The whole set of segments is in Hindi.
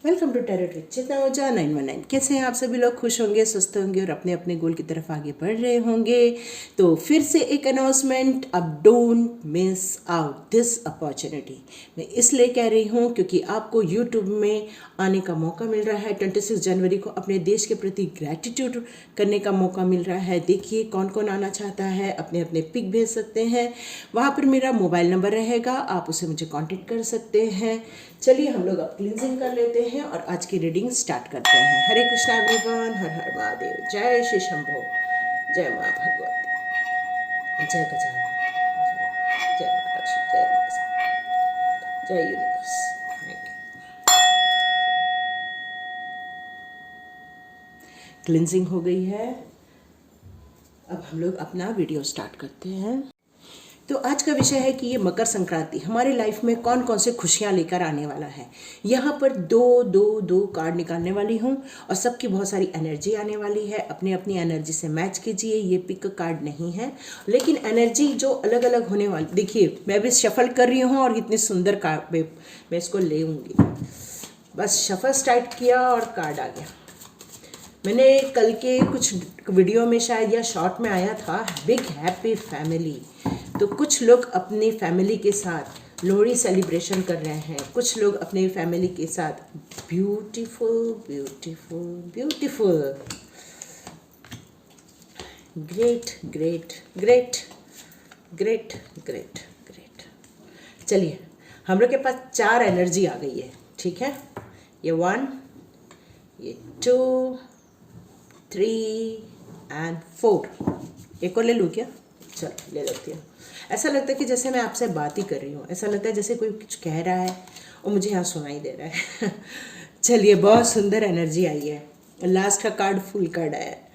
वेलकम टू टैरो ट्रिक चेतना ओझा 919। कैसे हैं आप सभी लोग? खुश होंगे, स्वस्थ होंगे और अपने अपने गोल की तरफ आगे बढ़ रहे होंगे। तो फिर से एक अनाउंसमेंट, अब don't miss out this opportunity. मैं इसलिए कह रही हूँ क्योंकि आपको यूट्यूब में आने का मौका मिल रहा है। 26 जनवरी को अपने देश के प्रति ग्रैटिट्यूड करने का मौका मिल रहा है। देखिए कौन कौन आना चाहता है, अपने अपने पिक भेज सकते हैं। वहाँ पर मेरा मोबाइल नंबर रहेगा, आप उसे मुझे कांटेक्ट कर सकते हैं। चलिए हम लोग अब क्लींजिंग कर लेते हैं और आज की रीडिंग स्टार्ट करते हैं। हरे कृष्णा एवरीवन, हर हर महादेव, जय श्री शंभो, जय माँ भगवती, जय गजानन, जय माँ लक्ष्मी, जय माँ सरस्वती, जय यूनिवर्स। क्लींजिंग हो गई है, अब हम लोग अपना वीडियो स्टार्ट करते हैं। तो आज का विषय है कि ये मकर संक्रांति हमारे लाइफ में कौन कौन से खुशियाँ लेकर आने वाला है। यहाँ पर दो कार्ड निकालने वाली हूँ और सबकी बहुत सारी एनर्जी आने वाली है। अपनी अपनी एनर्जी से मैच कीजिए। ये पिक कार्ड नहीं है, लेकिन एनर्जी जो अलग अलग होने वाली, देखिए मैं भी शफल कर रही हूँ और इतने सुंदर कार्ड मैं इसको लेऊँगी। बस शफल स्टार्ट किया और कार्ड आ गया। मैंने कल के कुछ वीडियो में शायद या शॉर्ट में आया था बिग हैप्पी फैमिली। तो कुछ लोग अपनी फैमिली के साथ लोहड़ी सेलिब्रेशन कर रहे हैं, कुछ लोग अपनी फैमिली के साथ beautiful beautiful beautiful, great great great great great great. चलिए हम लोग के पास 4 एनर्जी आ गई है, ठीक है। ये 1, ये 2, 3 एंड 4। एक और ले लूँ क्या? चलो ले लेती हूँ। ऐसा लगता है कि जैसे मैं आपसे बात ही कर रही हूँ, ऐसा लगता है जैसे कोई कुछ कह रहा है और मुझे यहाँ सुनाई दे रहा है। चलिए बहुत सुंदर एनर्जी आई है। लास्ट का कार्ड फुल कार्ड आया है।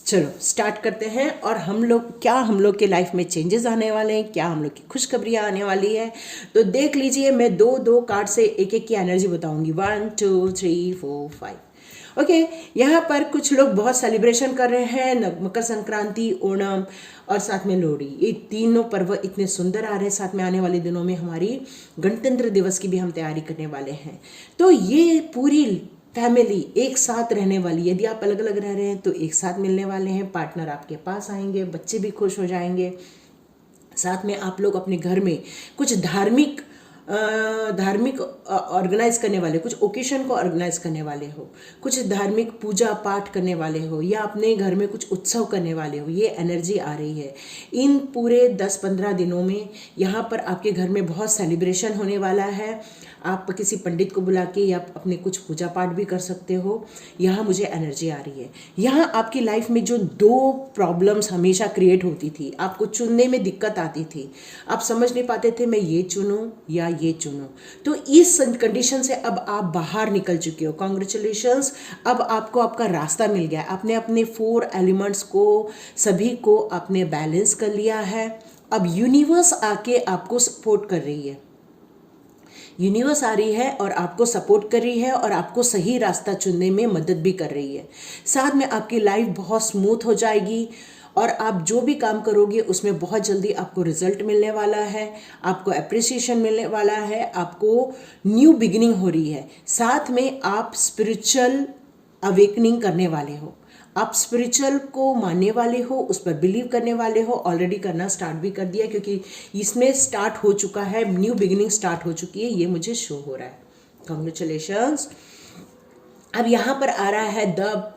चलो स्टार्ट करते हैं। और हम लोग के लाइफ में चेंजेस आने वाले हैं, क्या हम लोग की खुशखबरियाँ आने वाली है। तो देख लीजिए, मैं दो कार्ड से एक एक की एनर्जी बताऊंगी। 1 2 3 4 5। ओके, यहाँ पर कुछ लोग बहुत सेलिब्रेशन कर रहे हैं, मकर संक्रांति, ओणम और साथ में लोहड़ी। ये तीनों पर्व इतने सुंदर आ रहे हैं। साथ में आने वाले दिनों में हमारी गणतंत्र दिवस की भी हम तैयारी करने वाले हैं। तो ये पूरी फैमिली एक साथ रहने वाली। यदि आप अलग अलग रह रहे हैं तो एक साथ मिलने वाले हैं, पार्टनर आपके पास आएंगे, बच्चे भी खुश हो जाएंगे। साथ में आप लोग अपने घर में कुछ धार्मिक ऑर्गेनाइज करने वाले, कुछ ओकेशन को ऑर्गेनाइज करने वाले हो, कुछ धार्मिक पूजा पाठ करने वाले हो, या अपने घर में कुछ उत्सव करने वाले हो। ये एनर्जी आ रही है इन पूरे 10-15 दिनों में। यहाँ पर आपके घर में बहुत सेलिब्रेशन होने वाला है। आप किसी पंडित को बुला के या अपने कुछ पूजा पाठ भी कर सकते हो। यहाँ मुझे एनर्जी आ रही है। यहाँ आपकी लाइफ में जो 2 प्रॉब्लम्स हमेशा क्रिएट होती थी, आपको चुनने में दिक्कत आती थी, आप समझ नहीं पाते थे मैं ये चुनूं या ये चुनूं, तो इस कंडीशन से अब आप बाहर निकल चुके हो। कॉन्ग्रेचुलेशंस, अब आपको आपका रास्ता मिल गया। आपने अपने 4 एलिमेंट्स को, सभी को आपने बैलेंस कर लिया है। अब यूनिवर्स आके आपको सपोर्ट कर रही है। यूनिवर्स आ रही है और आपको सपोर्ट कर रही है और आपको सही रास्ता चुनने में मदद भी कर रही है। साथ में आपकी लाइफ बहुत स्मूथ हो जाएगी और आप जो भी काम करोगे उसमें बहुत जल्दी आपको रिजल्ट मिलने वाला है, आपको अप्रिसिएशन मिलने वाला है, आपको न्यू बिगिनिंग हो रही है। साथ में आप स्पिरिचुअल अवेकनिंग करने वाले हो। आप स्पिरिचुअल को मानने वाले हो, उस पर बिलीव करने वाले हो। ऑलरेडी करना स्टार्ट भी कर दिया क्योंकि इसमें स्टार्ट हो चुका है, न्यू बिगिनिंग स्टार्ट हो चुकी है, ये मुझे शो हो रहा है। कॉन्ग्रेचुलेशंस। अब यहाँ पर आ रहा है द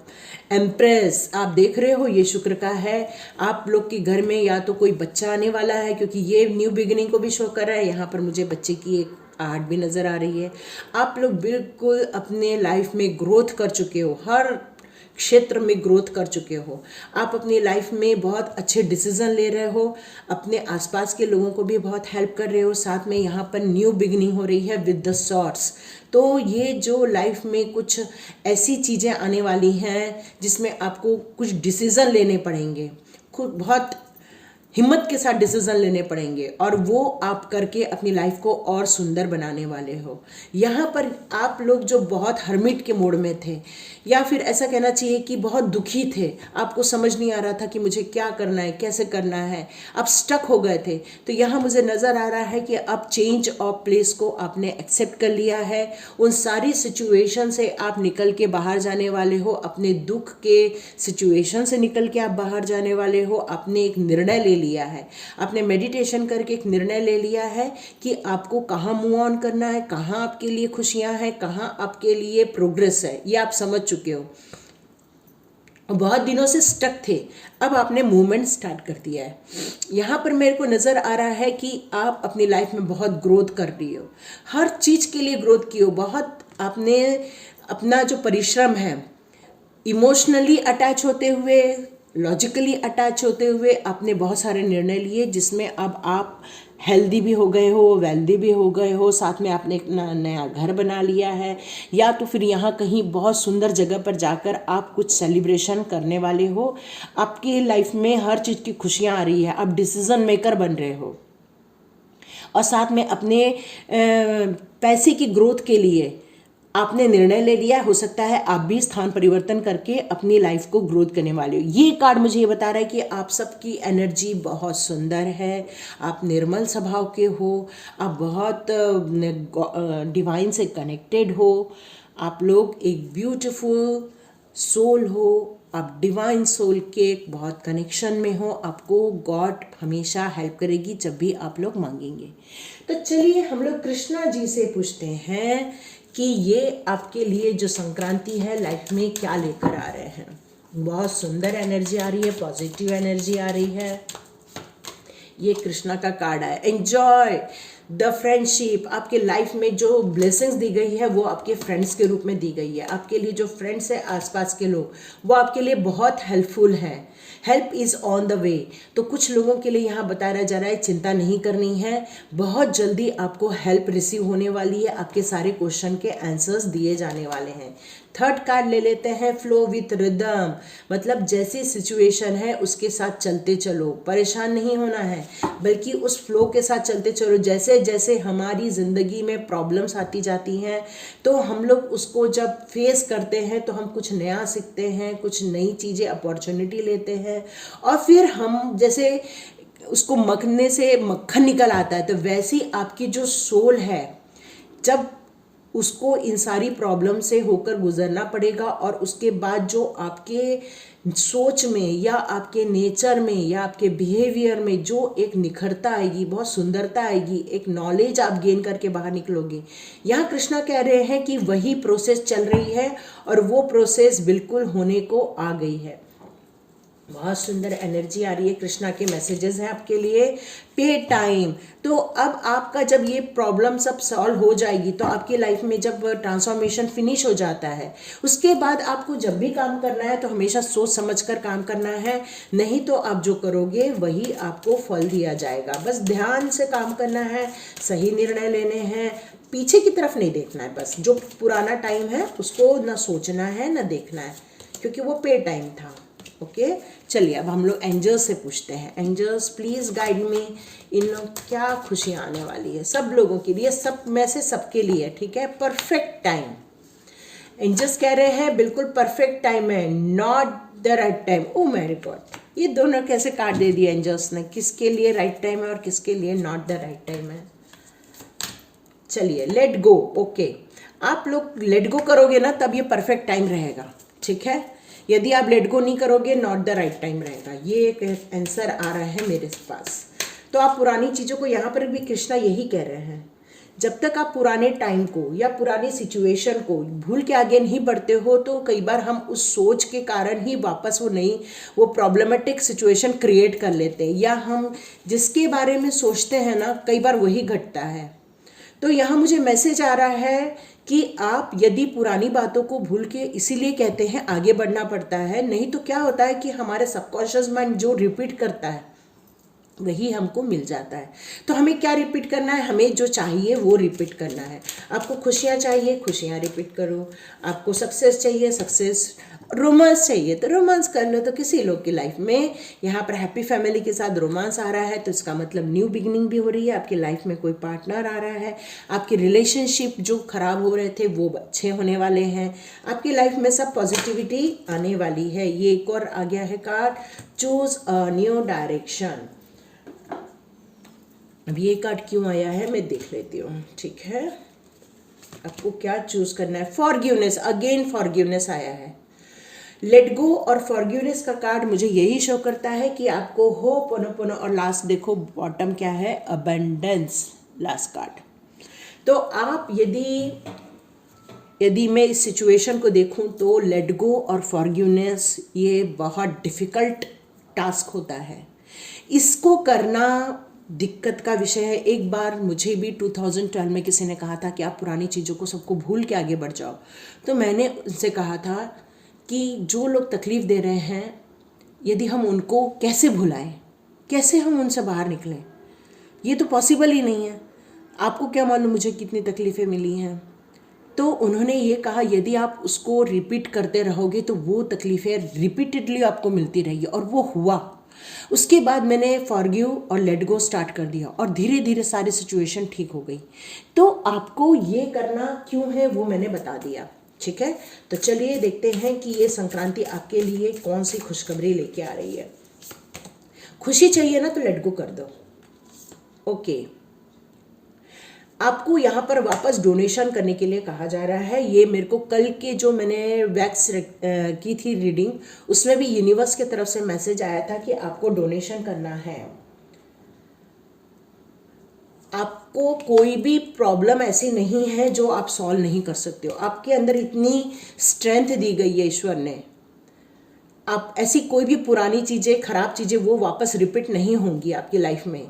एम्प्रेस। आप देख रहे हो ये शुक्र का है। आप लोग के घर में या तो कोई बच्चा आने वाला है क्योंकि ये न्यू बिगिनिंग को भी शो कर रहा है। यहाँ पर मुझे बच्चे की एक आर्ट भी नज़र आ रही है। आप लोग बिल्कुल अपने लाइफ में ग्रोथ कर चुके हो, हर क्षेत्र में ग्रोथ कर चुके हो। आप अपनी लाइफ में बहुत अच्छे डिसीजन ले रहे हो, अपने आसपास के लोगों को भी बहुत हेल्प कर रहे हो। साथ में यहाँ पर न्यू बिगिनिंग हो रही है विद द सॉर्ट्स। तो ये जो लाइफ में कुछ ऐसी चीज़ें आने वाली हैं जिसमें आपको कुछ डिसीजन लेने पड़ेंगे, खुद बहुत हिम्मत के साथ डिसीजन लेने पड़ेंगे और वो आप करके अपनी लाइफ को और सुंदर बनाने वाले हो। यहाँ पर आप लोग जो बहुत हर्मिट के मोड में थे, या फिर ऐसा कहना चाहिए कि बहुत दुखी थे, आपको समझ नहीं आ रहा था कि मुझे क्या करना है, कैसे करना है, आप स्टक हो गए थे, तो यहाँ मुझे नज़र आ रहा है कि अब चेंज ऑफ प्लेस को आपने एक्सेप्ट कर लिया है। उन सारी सिचुएशन से आप निकल के बाहर जाने वाले हो, अपने दुख के सिचुएशन से निकल के आप बाहर जाने वाले हो। आपने एक निर्णय ले लिया है, आपने मेडिटेशन करके एक निर्णय ले लिया है कि आपको कहाँ मूव ऑन करना है, कहाँ आपके लिए खुशियाँ हैं, कहाँ आपके लिए प्रोग्रेस है, ये आप समझ चुके हो। बहुत दिनों से स्टक थे, अब आपने मूवमेंट स्टार्ट कर दिया है। यहाँ पर मेरे को नज़र आ रहा है कि आप अपनी लाइफ में बहुत ग्रोथ कर रही हो, हर चीज़ के लिए ग्रोथ की हो। बहुत आपने अपना जो परिश्रम है, इमोशनली अटैच होते हुए, लॉजिकली अटैच होते हुए आपने बहुत सारे निर्णय लिए, जिसमें अब आप हेल्दी भी हो गए हो, वेल्दी भी हो गए हो, साथ में आपने एक नया घर बना लिया है, या तो फिर यहाँ कहीं बहुत सुंदर जगह पर जाकर आप कुछ सेलिब्रेशन करने वाले हो। आपकी लाइफ में हर चीज़ की खुशियाँ आ रही है, आप डिसीजन मेकर बन रहे हो, और साथ में अपने पैसे की ग्रोथ के लिए आपने निर्णय ले लिया। हो सकता है आप भी स्थान परिवर्तन करके अपनी लाइफ को ग्रोथ करने वाले हो। ये कार्ड मुझे ये बता रहा है कि आप सबकी एनर्जी बहुत सुंदर है, आप निर्मल स्वभाव के हो, आप बहुत डिवाइन से कनेक्टेड हो, आप लोग एक ब्यूटीफुल सोल हो, आप डिवाइन सोल के बहुत कनेक्शन में हो। आपको गॉड हमेशा हेल्प करेगी जब भी आप लोग मांगेंगे। तो चलिए हम लोग कृष्णा जी से पूछते हैं कि ये आपके लिए जो संक्रांति है लाइफ में क्या लेकर आ रहे हैं। बहुत सुंदर एनर्जी आ रही है, पॉजिटिव एनर्जी आ रही है। ये कृष्णा का कार्ड है, एंजॉय द फ्रेंडशिप। आपके लाइफ में जो ब्लेसिंग्स दी गई है वो आपके फ्रेंड्स के रूप में दी गई है। आपके लिए जो फ्रेंड्स है, आसपास के लोग, वो आपके लिए बहुत हेल्पफुल हैं। Help is on the way. तो कुछ लोगों के लिए यहाँ बताया जा रहा है चिंता नहीं करनी है, बहुत जल्दी आपको हेल्प रिसीव होने वाली है, आपके सारे क्वेश्चन के आंसर्स दिए जाने वाले हैं। थर्ड कार्ड ले लेते हैं, फ्लो विथ रिदम। मतलब जैसी सिचुएशन है उसके साथ चलते चलो, परेशान नहीं होना है, बल्कि उस फ्लो के साथ चलते चलो। जैसे जैसे हमारी ज़िंदगी में प्रॉब्लम्स आती जाती हैं तो हम लोग उसको जब फेस करते हैं तो हम कुछ नया सीखते हैं, कुछ नई चीज़ें अपॉर्चुनिटी लेते हैं, और फिर हम जैसे उसको मखने से मक्खन निकल आता है, तो वैसी आपकी जो सोल है, जब उसको इन सारी प्रॉब्लम से होकर गुजरना पड़ेगा, और उसके बाद जो आपके सोच में या आपके नेचर में या आपके बिहेवियर में जो एक निखरता आएगी, बहुत सुंदरता आएगी, एक नॉलेज आप गेन करके बाहर निकलोगे। यहाँ कृष्णा कह रहे हैं कि वही प्रोसेस चल रही है और वो प्रोसेस बिल्कुल होने को आ गई है। बहुत सुंदर एनर्जी आ रही है, कृष्णा के मैसेजेस हैं आपके लिए। पे टाइम। तो अब आपका जब ये प्रॉब्लम सब सॉल्व हो जाएगी, तो आपकी लाइफ में जब ट्रांसफॉर्मेशन फिनिश हो जाता है, उसके बाद आपको जब भी काम करना है तो हमेशा सोच समझ कर काम करना है, नहीं तो आप जो करोगे वही आपको फल दिया जाएगा। बस ध्यान से काम करना है, सही निर्णय लेने हैं, पीछे की तरफ नहीं देखना है। बस जो पुराना टाइम है उसको ना सोचना है ना देखना है, क्योंकि वो पे टाइम था। ओके चलिए अब हम लोग एंजल्स से पूछते हैं। एंजल्स प्लीज़ गाइड मी, इन लोग क्या खुशियाँ आने वाली है सब लोगों के लिए, सब में से सबके लिए, ठीक है। परफेक्ट टाइम, एंजल्स कह रहे हैं बिल्कुल परफेक्ट टाइम है, नॉट द राइट टाइम। ओ मेरी गॉड, ये दोनों कैसे काट दे दिया एंजल्स ने, किसके लिए राइट टाइम है और किसके लिए नॉट द राइट टाइम है। चलिए लेट गो। ओके, आप लोग लेट गो करोगे ना तब ये परफेक्ट टाइम रहेगा, ठीक है। यदि आप लेट गो नहीं करोगे, नॉट द राइट टाइम रहेगा। ये एक आंसर आ रहा है मेरे पास। तो आप पुरानी चीज़ों को, यहाँ पर भी कृष्णा यही कह रहे हैं, जब तक आप पुराने टाइम को या पुरानी सिचुएशन को भूल के आगे नहीं बढ़ते हो, तो कई बार हम उस सोच के कारण ही वापस वो प्रॉब्लमेटिक सिचुएशन क्रिएट कर लेते हैं, या हम जिसके बारे में सोचते हैं ना, कई बार वही घटता है। तो यहाँ मुझे मैसेज आ रहा है कि आप यदि पुरानी बातों को भूल के, इसीलिए कहते हैं आगे बढ़ना पड़ता है, नहीं तो क्या होता है कि हमारे सबकॉन्शियस माइंड जो रिपीट करता है वही हमको मिल जाता है। तो हमें क्या रिपीट करना है, हमें जो चाहिए वो रिपीट करना है। आपको खुशियाँ चाहिए, खुशियाँ रिपीट करो। आपको सक्सेस चाहिए, सक्सेस रोमांस चाहिए तो रोमांस कर लो। तो किसी लोग की लाइफ में यहाँ पर हैप्पी फैमिली के साथ रोमांस आ रहा है, तो इसका मतलब न्यू बिगिनिंग भी हो रही है। आपकी लाइफ में कोई पार्टनर आ रहा है, आपके रिलेशनशिप जो खराब हो रहे थे वो अच्छे होने वाले हैं, आपकी लाइफ में सब पॉजिटिविटी आने वाली है। ये एक और आ गया है card, choose a new direction. अब ये कार्ड क्यों आया है मैं देख लेती हूँ, ठीक है। आपको क्या चूज करना है? फॉरगिवनेस, अगेन फॉरगिवनेस आया है। लेट गो और फॉरगिवनेस का कार्ड मुझे यही शो करता है कि आपको होप, पुनः और लास्ट देखो बॉटम क्या है, अबंडेंस, लास्ट कार्ड। तो आप यदि मैं इस सिचुएशन को देखूं तो लेट गो और फॉरगिवनेस ये बहुत डिफिकल्ट टास्क होता है। इसको करना दिक्कत का विषय है। एक बार मुझे भी 2012 में किसी ने कहा था कि आप पुरानी चीज़ों को सबको भूल के आगे बढ़ जाओ। तो मैंने उनसे कहा था कि जो लोग तकलीफ़ दे रहे हैं, यदि हम उनको कैसे भुलाएं, कैसे हम उनसे बाहर निकलें, ये तो पॉसिबल ही नहीं है। आपको क्या मालूम मुझे कितनी तकलीफ़ें मिली हैं। तो उन्होंने ये कहा यदि आप उसको रिपीट करते रहोगे तो वो तकलीफ़ें रिपीटेडली आपको मिलती रहेगी, और वो हुआ। उसके बाद मैंने फॉरगिव और लेट गो स्टार्ट कर दिया और धीरे धीरे सारी सिचुएशन ठीक हो गई। तो आपको ये करना क्यों है वो मैंने बता दिया, ठीक है। तो चलिए देखते हैं कि ये संक्रांति आपके लिए कौन सी खुशखबरी लेके आ रही है। खुशी चाहिए ना तो लेट गो कर दो, ओके। आपको यहाँ पर वापस डोनेशन करने के लिए कहा जा रहा है। ये मेरे को कल के जो मैंने वैक्स की थी रीडिंग, उसमें भी यूनिवर्स की तरफ से मैसेज आया था कि आपको डोनेशन करना है। आपको कोई भी प्रॉब्लम ऐसी नहीं है जो आप सॉल्व नहीं कर सकते हो। आपके अंदर इतनी स्ट्रेंथ दी गई है ईश्वर ने। आप ऐसी कोई भी पुरानी चीज़ें, खराब चीज़ें वो वापस रिपीट नहीं होंगी आपकी लाइफ में।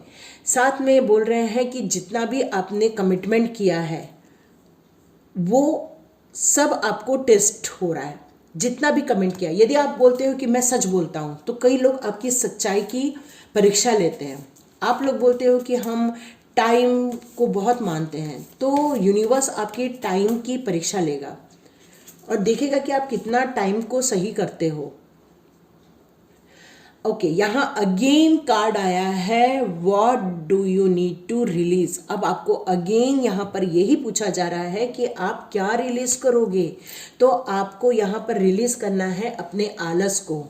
साथ में बोल रहे हैं कि जितना भी आपने कमिटमेंट किया है वो सब आपको टेस्ट हो रहा है। जितना भी कमेंट किया, यदि आप बोलते हो कि मैं सच बोलता हूँ, तो कई लोग आपकी सच्चाई की परीक्षा लेते हैं। आप लोग बोलते हो कि हम टाइम को बहुत मानते हैं, तो यूनिवर्स आपकी टाइम की परीक्षा लेगा और देखेगा कि आप कितना टाइम को सही करते हो। ओके, यहाँ अगेन कार्ड आया है, what do you need to release. अब आपको अगेन यहाँ पर यही पूछा जा रहा है कि आप क्या रिलीज करोगे। तो आपको यहाँ पर रिलीज करना है अपने आलस को।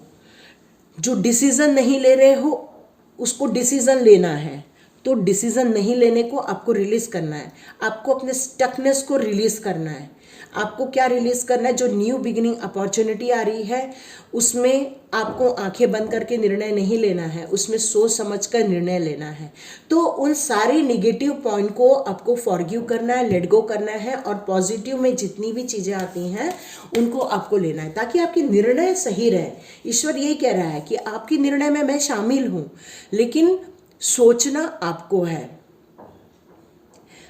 जो डिसीजन नहीं ले रहे हो उसको डिसीजन लेना है। तो डिसीजन नहीं लेने को आपको रिलीज करना है। आपको अपने स्टकनेस को रिलीज करना है। आपको क्या रिलीज करना है? जो न्यू बिगिनिंग अपॉर्चुनिटी आ रही है उसमें आपको आंखें बंद करके निर्णय नहीं लेना है, उसमें सोच समझ कर निर्णय लेना है। तो उन सारी निगेटिव पॉइंट को आपको फॉरगिव करना है, लेट गो करना है, और पॉजिटिव में जितनी भी चीज़ें आती हैं उनको आपको लेना है ताकि आपके निर्णय सही रहे। ईश्वर यही कह रहा है कि आपके निर्णय में मैं शामिल हूँ, लेकिन सोचना आपको है।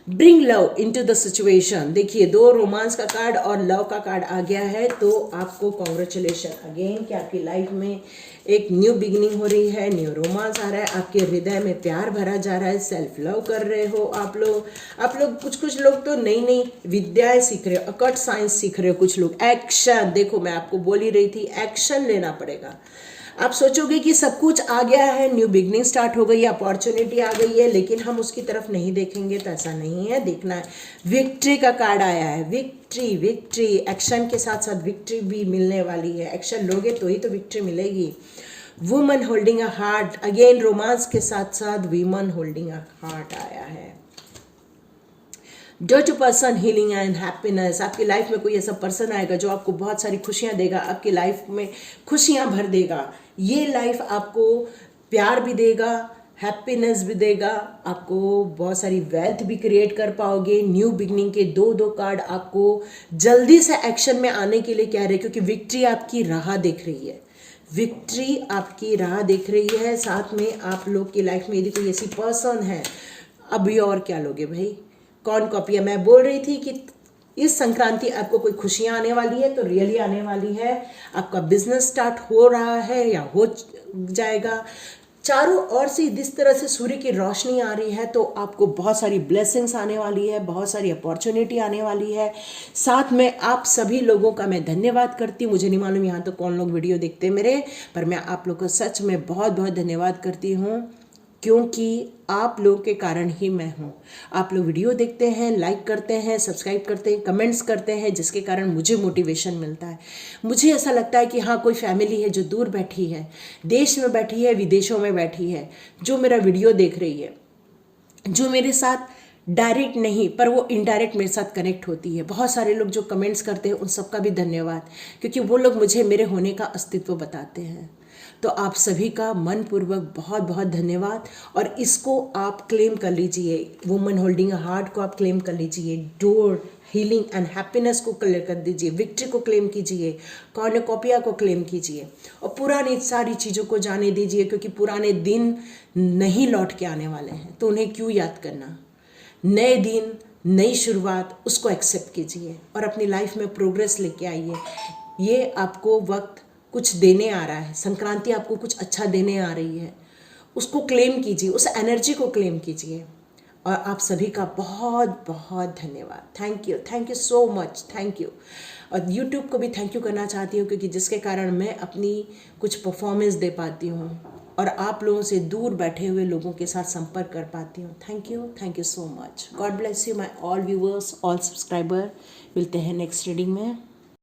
Bring love into the situation. देखिए, दो रोमांस का कार्ड और लव का कार्ड आ गया है। तो आपको कॉन्ग्रेचुलेशन अगेन कि आपकी लाइफ में एक न्यू बिगिनिंग हो रही है, न्यू रोमांस आ रहा है, आपके हृदय में प्यार भरा जा रहा है, सेल्फ लव कर रहे हो आप लोग कुछ लोग तो नई नई विद्याएं सीख रहे हो, अकट साइंस सीख रहे हो, कुछ लोग एक्शन। देखो, मैं आपको बोल ही रही थी, एक्शन लेना पड़ेगा। आप सोचोगे कि सब कुछ आ गया है, न्यू बिगनिंग स्टार्ट हो गई है, अपॉर्चुनिटी आ गई है, लेकिन हम उसकी तरफ नहीं देखेंगे, तो ऐसा नहीं है। देखना है, विक्ट्री का कार्ड आया है। विक्ट्री, विक्ट्री, एक्शन के साथ साथ विक्ट्री भी मिलने वाली है। एक्शन लोगे तो ही तो विक्ट्री मिलेगी। Woman holding a heart, again romance के साथ साथ वीमन होल्डिंग अ हार्ट आया है। जो पर्सन हीलिंग एंड हैप्पीनेस, आपकी लाइफ में कोई ऐसा पर्सन आएगा जो आपको बहुत सारी खुशियां देगा, आपकी लाइफ में खुशियां भर देगा। ये लाइफ आपको प्यार भी देगा, हैप्पीनेस भी देगा, आपको बहुत सारी वेल्थ भी क्रिएट कर पाओगे। न्यू बिगनिंग के दो कार्ड आपको जल्दी से एक्शन में आने के लिए कह रहे हैं, क्योंकि विक्ट्री आपकी राह देख रही है। विक्ट्री आपकी राह देख रही है। साथ में आप लोग की लाइफ में यदि कोई ऐसी पर्सन है, अभी और क्या लोगे भाई, कौन कॉपी है। मैं बोल रही थी कि इस संक्रांति आपको कोई खुशियां आने वाली है, तो रियली आने वाली है। आपका बिजनेस स्टार्ट हो रहा है या हो जाएगा, चारों ओर से जिस तरह से सूर्य की रोशनी आ रही है, तो आपको बहुत सारी ब्लेसिंग्स आने वाली है, बहुत सारी अपॉर्चुनिटी आने वाली है। साथ में आप सभी लोगों का मैं धन्यवाद करती हूँ। मुझे नहीं मालूम यहाँ तो कौन लोग वीडियो देखते हैं मेरे, पर मैं आप लोग को सच में बहुत बहुत धन्यवाद करती हूँ, क्योंकि आप लोगों के कारण ही मैं हूँ। आप लोग वीडियो देखते हैं, लाइक करते हैं, सब्सक्राइब करते हैं, कमेंट्स करते हैं, जिसके कारण मुझे मोटिवेशन मिलता है। मुझे ऐसा लगता है कि हाँ, कोई फैमिली है जो दूर बैठी है, देश में बैठी है, विदेशों में बैठी है, जो मेरा वीडियो देख रही है, जो मेरे साथ डायरेक्ट नहीं पर वो इनडायरेक्ट मेरे साथ कनेक्ट होती है। बहुत सारे लोग जो कमेंट्स करते हैं, उन सबका भी धन्यवाद, क्योंकि वो लोग मुझे मेरे होने का अस्तित्व बताते हैं। तो आप सभी का मनपूर्वक बहुत बहुत धन्यवाद। और इसको आप क्लेम कर लीजिए, वुमन होल्डिंग अ हार्ट को आप क्लेम कर लीजिए, डोर हीलिंग एंड हैप्पीनेस को क्लेम कर दीजिए, विक्ट्री को क्लेम कीजिए, कॉर्नुकोपिया को क्लेम कीजिए, और पुरानी सारी चीज़ों को जाने दीजिए, क्योंकि पुराने दिन नहीं लौट के आने वाले हैं, तो उन्हें क्यों याद करना। नए दिन, नई शुरुआत, उसको एक्सेप्ट कीजिए और अपनी लाइफ में प्रोग्रेस लेके आइए। ये आपको वक्त कुछ देने आ रहा है, संक्रांति आपको कुछ अच्छा देने आ रही है, उसको क्लेम कीजिए, उस एनर्जी को क्लेम कीजिए। और आप सभी का बहुत बहुत धन्यवाद। Thank you so much, thank you. और यूट्यूब को भी थैंक यू करना चाहती हूँ, क्योंकि जिसके कारण मैं अपनी कुछ परफॉर्मेंस दे पाती हूँ और आप लोगों से दूर बैठे हुए लोगों के साथ संपर्क कर पाती हूँ। Thank you so much. God bless you my all viewers, all subscriber. मिलते हैं नेक्स्ट रीडिंग में।